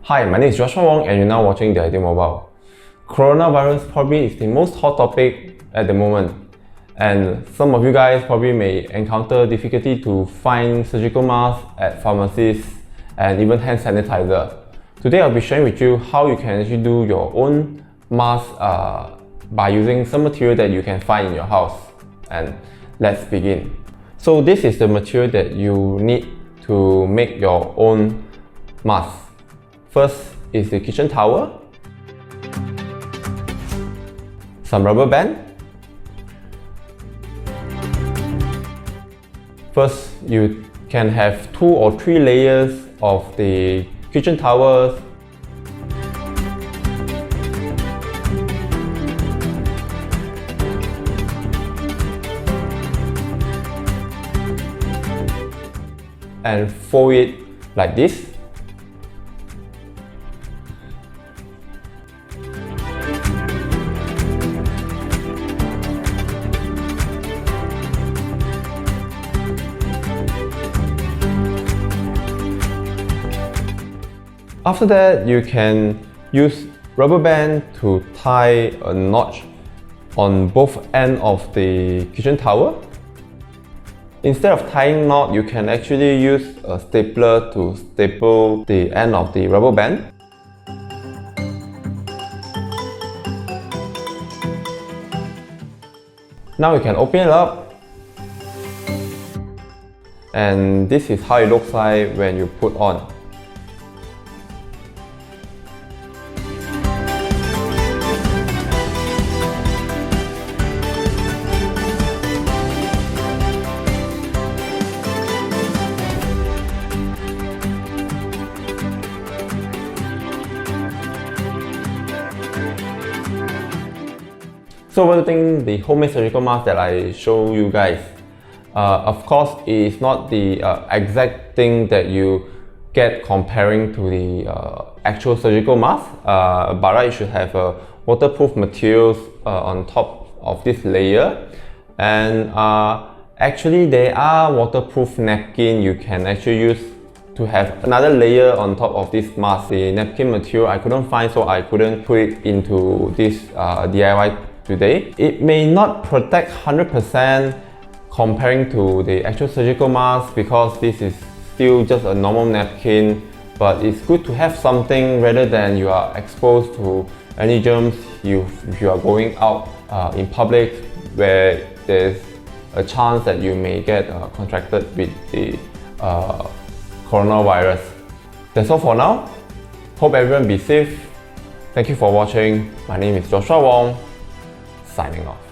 Hi, my name is Joshua Wong and you're now watching The Ideal Mobile. Coronavirus probably is the most hot topic at the moment, and some of you guys probably may encounter difficulty to find surgical masks at pharmacies and even hand sanitizer. Today I'll be sharing with you how you can actually do your own mask by using some material that you can find in your house. And let's begin. So this is the material that you need to make your own mask. First is the kitchen towel, some rubber band. First, you can have 2 or 3 layers of the kitchen towels. And fold it like this. After that, you can use rubber band to tie a notch on both ends of the kitchen towel. Instead of tying knot, you can actually use a stapler to staple the end of the rubber band. Now you can open it up, and this is how it looks like when you put on. So one thing, the homemade surgical mask that I show you guys, of course, is not the exact thing that you get comparing to the actual surgical mask, but you should have waterproof materials on top of this layer. And actually, there are waterproof napkin you can actually use to have another layer on top of this mask. The napkin material I couldn't find, so I couldn't put it into this DIY today. It may not protect 100% comparing to the actual surgical mask because this is still just a normal napkin, but it's good to have something rather than you are exposed to any germs if you are going out in public where there's a chance that you may get contracted with the coronavirus. That's all for now. Hope everyone be safe. Thank you for watching. My name is Joshua Wong, signing off.